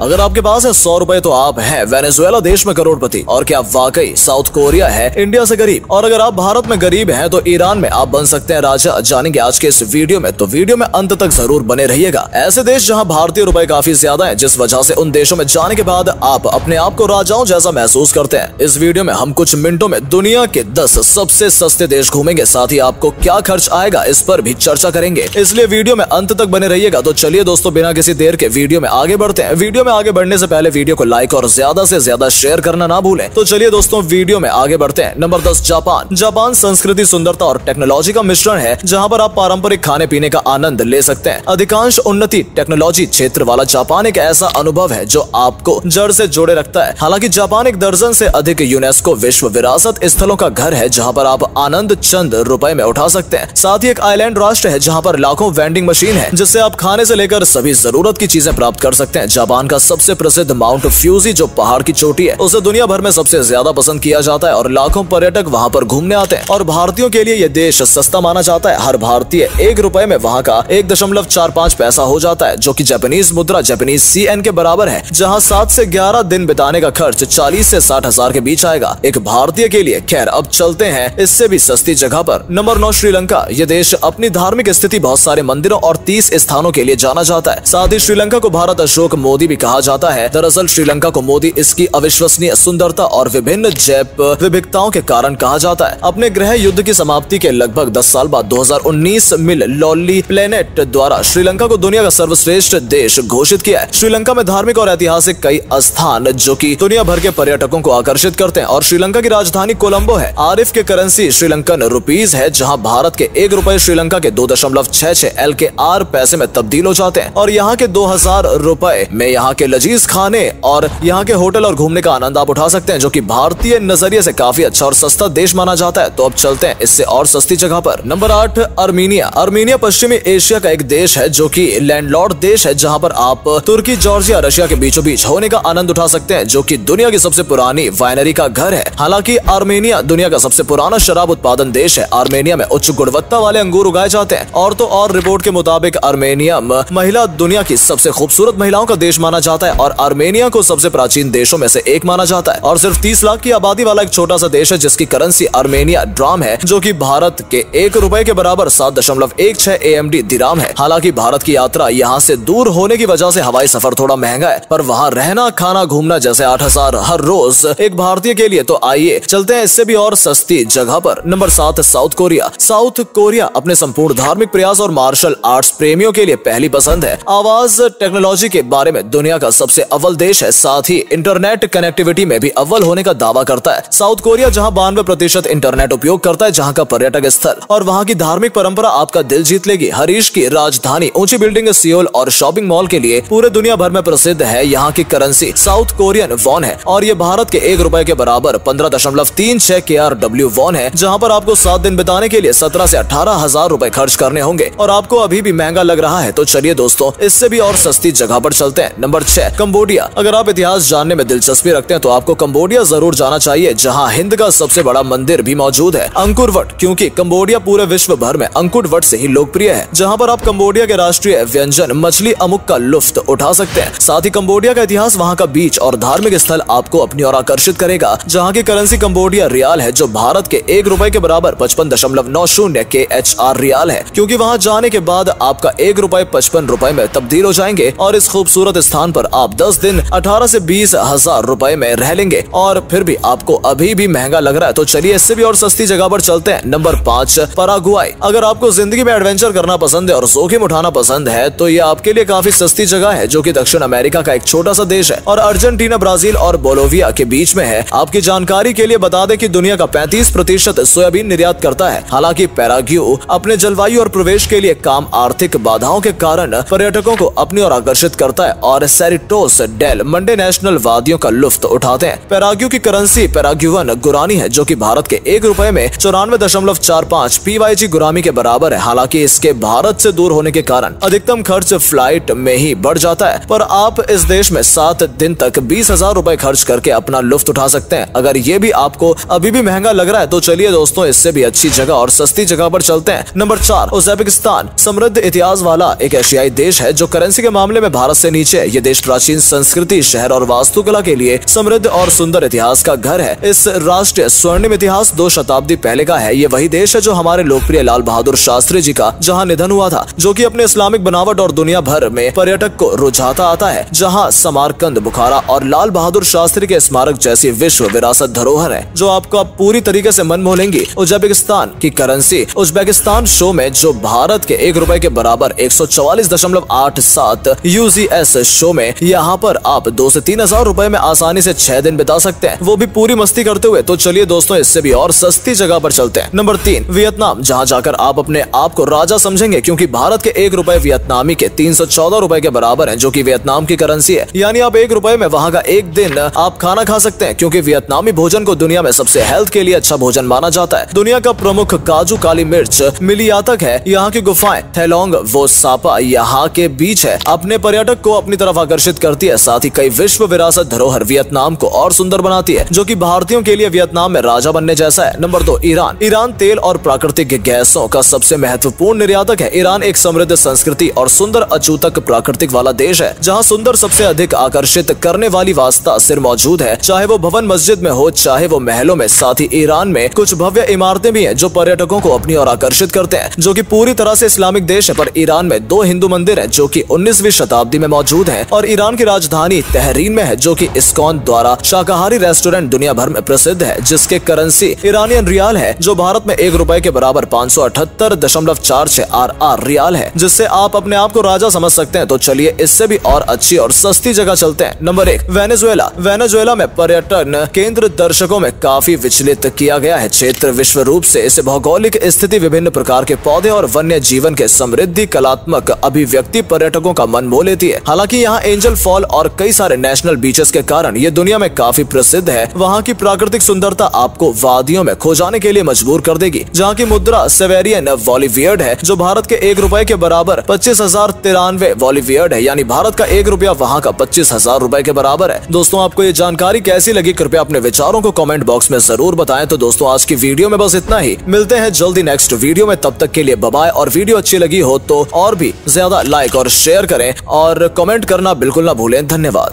अगर आपके पास है 100 रुपए तो आप हैं वेनेजुएला देश में करोड़पति। और क्या वाकई साउथ कोरिया है इंडिया से गरीब? और अगर आप भारत में गरीब हैं तो ईरान में आप बन सकते हैं राजा। जानेंगे आज के इस वीडियो में, तो वीडियो में अंत तक जरूर बने रहिएगा। ऐसे देश जहां भारतीय रुपए काफी ज्यादा है, जिस वजह से उन देशों में जाने के बाद आप अपने आप को राजाओं जैसा महसूस करते हैं। इस वीडियो में हम कुछ मिनटों में दुनिया के 10 सबसे सस्ते देश घूमेंगे, साथ ही आपको क्या खर्च आएगा इस पर भी चर्चा करेंगे, इसलिए वीडियो में अंत तक बने रहिएगा। तो चलिए दोस्तों, बिना किसी देर के वीडियो में आगे बढ़ते हैं। वीडियो में आगे बढ़ने से पहले वीडियो को लाइक और ज्यादा से ज्यादा शेयर करना ना भूलें। तो चलिए दोस्तों, वीडियो में आगे बढ़ते हैं। Number 10, Japan. जापान संस्कृति, सुंदरता और टेक्नोलॉजी का मिश्रण है, जहां पर आप पारंपरिक खाने पीने का आनंद ले सकते हैं। अधिकांश उन्नति टेक्नोलॉजी क्षेत्र वाला जापान एक ऐसा अनुभव है जो आपको जड़ से जोड़े रखता है। हालांकि जापान एक दर्जन से अधिक यूनेस्को विश्व विरासत स्थलों का घर है, जहां पर आप आनंद चंद रुपए में उठा सकते हैं। साथ ही एक आइलैंड राष्ट्र है जहां पर लाखों वेंडिंग मशीन है, जिससे आप खाने से लेकर सभी जरूरत की चीजें प्राप्त कर सकते हैं। जापान का सबसे प्रसिद्ध माउंट फ्यूजी जो पहाड़ की चोटी है, उसे दुनिया भर में सबसे ज्यादा पसंद किया जाता है और लाखों पर्यटक वहां पर घूमने आते हैं। और भारतीयों के लिए यह देश सस्ता माना जाता है। हर भारतीय 1 रुपए में वहां का 1.45 पैसा हो जाता है, जो कि जापानीज मुद्रा जापानीज CN के बराबर है। जहां 7 से 11 दिन बिताने का खर्च 40 से 60 हजार के बीच आएगा एक भारतीय के लिए। खैर, अब चलते हैं इससे भी सस्ती जगह पर। नंबर 9, श्रीलंका। यह देश अपनी धार्मिक स्थिति, बहुत सारे मंदिरों और 30 स्थानों के लिए जाना जाता है। साथ ही श्रीलंका को भारत अशोक मोदी भी कहा जाता है। दरअसल श्रीलंका को मोदी इसकी अविश्वसनीय सुंदरता और विभिन्न जैव विविधताओं के कारण कहा जाता है। अपने गृह युद्ध की समाप्ति के लगभग 10 साल बाद 2019 मिल लॉली प्लेनेट द्वारा श्रीलंका को दुनिया का सर्वश्रेष्ठ देश घोषित किया है। श्रीलंका में धार्मिक और ऐतिहासिक कई स्थान जो कि दुनिया भर के पर्यटकों को आकर्षित करते हैं। और श्रीलंका की राजधानी कोलंबो है। आरिफ के करेंसी श्रीलंकन रुपीज है, जहां भारत के 1 रुपए श्रीलंका के 2.66 LKR पैसे में तब्दील हो जाते हैं। और यहाँ के 2000 रुपए में यहाँ के लजीज खाने और यहाँ के होटल और घूमने का आनंद आप उठा सकते हैं, जो कि भारतीय नजरिए से काफी अच्छा और सस्ता देश माना जाता है। तो अब चलते हैं इससे और सस्ती जगह पर। नंबर 8, अर्मीनिया। अर्मीनिया पश्चिमी एशिया का एक देश है जो कि लैंडलॉर्ड देश है, जहां पर आप तुर्की, जॉर्जिया, रशिया के बीचों बीच होने का आनंद उठा सकते हैं, जो कि दुनिया की सबसे पुरानी वाइनरी का घर है। हालांकि आर्मेनिया दुनिया का सबसे पुराना शराब उत्पादन देश है। आर्मेनिया में उच्च गुणवत्ता वाले अंगूर उगाए जाते हैं। और तो और रिपोर्ट के मुताबिक आर्मेनिया महिला दुनिया की सबसे खूबसूरत महिलाओं का देश माना जाता है और आर्मेनिया को सबसे प्राचीन देशों में से एक माना जाता है। और सिर्फ 30 लाख की आबादी वाला एक छोटा सा देश है, जिसकी करेंसी आर्मेनिया ड्राम है, जो कि भारत के 1 रुपए के बराबर 7.16 AMD दिराम है। हालांकि भारत की यात्रा यहाँ से दूर होने की वजह से हवाई सफर थोड़ा महंगा है, पर वहाँ रहना, खाना, घूमना जैसे 8,000 हर रोज एक भारतीय के लिए। तो आइए चलते हैं इससे भी और सस्ती जगह पर। Number 7, south Korea. South Korea अपने संपूर्ण धार्मिक प्रयास और मार्शल आर्ट्स प्रेमियों के लिए पहली पसंद है। आवाज टेक्नोलॉजी के बारे में दुनिया का सबसे अव्वल देश है। साथ ही इंटरनेट कनेक्टिविटी में भी अव्वल होने का दावा करता है। साउथ कोरिया जहां 92% इंटरनेट उपयोग करता है, जहां का पर्यटक स्थल और वहां की धार्मिक परंपरा आपका दिल जीत लेगी। हरीश की राजधानी, ऊंची बिल्डिंग सियोल और शॉपिंग मॉल के लिए पूरे दुनिया भर में प्रसिद्ध है। यहाँ की करेंसी साउथ कोरियन वॉन है और ये भारत के 1 रुपए के बराबर 15.36 KRW वॉन है, जहाँ पर आपको 7 दिन बिताने के लिए 17 से 18 हजार रुपए खर्च करने होंगे। और आपको अभी भी महंगा लग रहा है तो चलिए दोस्तों, इससे भी और सस्ती जगह पर चलते हैं। Number 6, Cambodia. अगर आप इतिहास जानने में दिलचस्पी रखते हैं तो आपको कंबोडिया जरूर जाना चाहिए, जहाँ हिंद का सबसे बड़ा मंदिर भी मौजूद है, अंकुर वट। क्योंकि कंबोडिया पूरे विश्व भर में अंकुर वट से ही लोकप्रिय है, जहाँ पर आप कंबोडिया के राष्ट्रीय व्यंजन मछली अमुक का लुफ्त उठा सकते हैं। साथ ही कंबोडिया का इतिहास, वहाँ का बीच और धार्मिक स्थल आपको अपनी ओर आकर्षित करेगा, जहाँ की करेंसी कंबोडिया रियाल है, जो भारत के 1 रुपए के बराबर 55.90 KHR रियाल है। क्योंकि वहाँ जाने के बाद आपका 1 रुपए 55 रुपए में तब्दील हो जाएंगे और इस खूबसूरत स्थान पर आप 10 दिन 18 से 20 हजार रुपए में रह लेंगे। और फिर भी आपको अभी भी महंगा लग रहा है तो चलिए इससे भी और सस्ती जगह पर चलते हैं। नंबर 5, पैराग्वाई। अगर आपको जिंदगी में एडवेंचर करना पसंद है और जोखिम उठाना पसंद है तो ये आपके लिए काफी सस्ती जगह है, जो कि दक्षिण अमेरिका का एक छोटा सा देश है और अर्जेंटीना, ब्राजील और बोलोविया के बीच में है। आपकी जानकारी के लिए बता दें कि दुनिया का 35% सोयाबीन निर्यात करता है। हालांकि पैराग्यू अपने जलवायु और प्रवेश के लिए काम आर्थिक बाधाओं के कारण पर्यटकों को अपनी ओर आकर्षित करता है और सेरिटोस डेल मंडे नेशनल वादियों का लुफ्त उठाते हैं। पैराग्यू की करेंसी पैराग्यूवन गुरानी है, जो कि भारत के 1 रुपए में 94.45 PYG गुरामी के बराबर है। हालांकि इसके भारत से दूर होने के कारण अधिकतम खर्च फ्लाइट में ही बढ़ जाता है, पर आप इस देश में 7 दिन तक 20,000 रुपए खर्च करके अपना लुफ्त उठा सकते हैं। अगर ये भी आपको अभी भी महंगा लग रहा है तो चलिए दोस्तों, इससे भी अच्छी जगह और सस्ती जगह पर चलते हैं। Number 4, Uzbekistan. समृद्ध इतिहास वाला एक एशियाई देश है जो करेंसी के मामले में भारत से नीचे है। ये देश प्राचीन संस्कृति, शहर और वास्तुकला के लिए समृद्ध और सुंदर इतिहास का घर है। इस राष्ट्रीय स्वर्णिम इतिहास 2 शताब्दी पहले का है। ये वही देश है जो हमारे लोकप्रिय लाल बहादुर शास्त्री जी का जहाँ निधन हुआ था, जो कि अपने इस्लामिक बनावट और दुनिया भर में पर्यटक को रुझाता आता है। जहाँ समरकंद, बुखारा और लाल बहादुर शास्त्री के स्मारक जैसी विश्व विरासत धरोहर है जो आपको पूरी तरीके से मन मोह लेंगी। उज्बेकिस्तान की करेंसी उज्बेकिस्तान शो में जो भारत के 1 रुपए के बराबर 144.87 UZS शो में यहाँ पर आप 2 से 3 हजार रुपए में आसानी से 6 दिन बिता सकते हैं, वो भी पूरी मस्ती करते हुए। तो चलिए दोस्तों, इससे भी और सस्ती जगह पर चलते हैं। नंबर 3, वियतनाम, जहाँ जाकर आप अपने आप को राजा समझेंगे, क्योंकि भारत के 1 रुपए वियतनामी के 314 रुपए के बराबर है, जो कि वियतनाम की करेंसी है। यानी आप 1 रुपए में वहाँ का 1 दिन आप खाना खा सकते हैं, क्योंकि वियतनामी भोजन को दुनिया में सबसे हेल्थ के लिए अच्छा भोजन माना जाता है। दुनिया का प्रमुख काजू, काली मिर्च, मिलियातक है। यहाँ की गुफाएं थैलोंग वो सापा यहाँ के बीच है, अपने पर्यटक को अपनी तरफ आकर्षित करती है। साथ ही कई विश्व विरासत धरोहर वियतनाम को और सुंदर बनाती है, जो कि भारतीयों के लिए वियतनाम में राजा बनने जैसा है। Number 2, Iran. ईरान तेल और प्राकृतिक गैसों का सबसे महत्वपूर्ण निर्यातक है। ईरान एक समृद्ध संस्कृति और सुंदर अचूतक प्राकृतिक वाला देश है, जहाँ सुंदर सबसे अधिक आकर्षित करने वाली वास्ता सिर मौजूद है, चाहे वो भवन मस्जिद में हो, चाहे वो महलों में। साथ ही ईरान में कुछ भव्य इमारतें भी हैं जो पर्यटकों को अपनी ओर आकर्षित करते हैं, जो कि पूरी तरह से इस्लामिक देश है। पर ईरान में 2 हिंदू मंदिर हैं जो कि 19वीं शताब्दी में मौजूद हैं, और ईरान की राजधानी तेहरीन में है, जो कि इस्कॉन द्वारा शाकाहारी रेस्टोरेंट दुनिया भर में प्रसिद्ध है, जिसके करेंसी ईरानियन रियाल है, जो भारत में 1 रुपए के बराबर 578.46 RR रियाल है, जिससे आप अपने आप को राजा समझ सकते हैं। तो चलिए इससे भी और अच्छी और सस्ती जगह चलते हैं। Number 1, Venezuela. वेनेजुएला में पर्यटन केंद्र दर्शकों में काफी विचलित किया गया है। क्षेत्र विश्व रूप से इस भौगोलिक स्थिति, विभिन्न प्रकार के पौधे और वन्य जीवन के समृद्धि, कलात्मक अभिव्यक्ति पर्यटकों का मन मोह लेती है। हालांकि यहाँ एंजल फॉल और कई सारे नेशनल बीचेस के कारण ये दुनिया में काफी प्रसिद्ध है। वहाँ की प्राकृतिक सुंदरता आपको वादियों में खो जाने के लिए मजबूर कर देगी। जहाँ की मुद्रा सेवेरियन वॉलीवियर्ड है, जो भारत के 1 रुपए के बराबर 25,093 वॉलीवियर्ड है, यानी भारत का 1 रुपया वहाँ का 25,000 रुपए के बराबर है। दोस्तों, आपको ये जानकारी कैसी लगी, कृपया अपने विचारों को कमेंट बॉक्स में जरूर बताएं। तो दोस्तों, आज की वीडियो में बस इतना ही। मिलते हैं जल्दी नेक्स्ट वीडियो में, तब तक के लिए बाय बाय। और वीडियो अच्छी लगी हो तो और भी ज्यादा लाइक और शेयर करें और कमेंट करना बिल्कुल ना भूलें। धन्यवाद।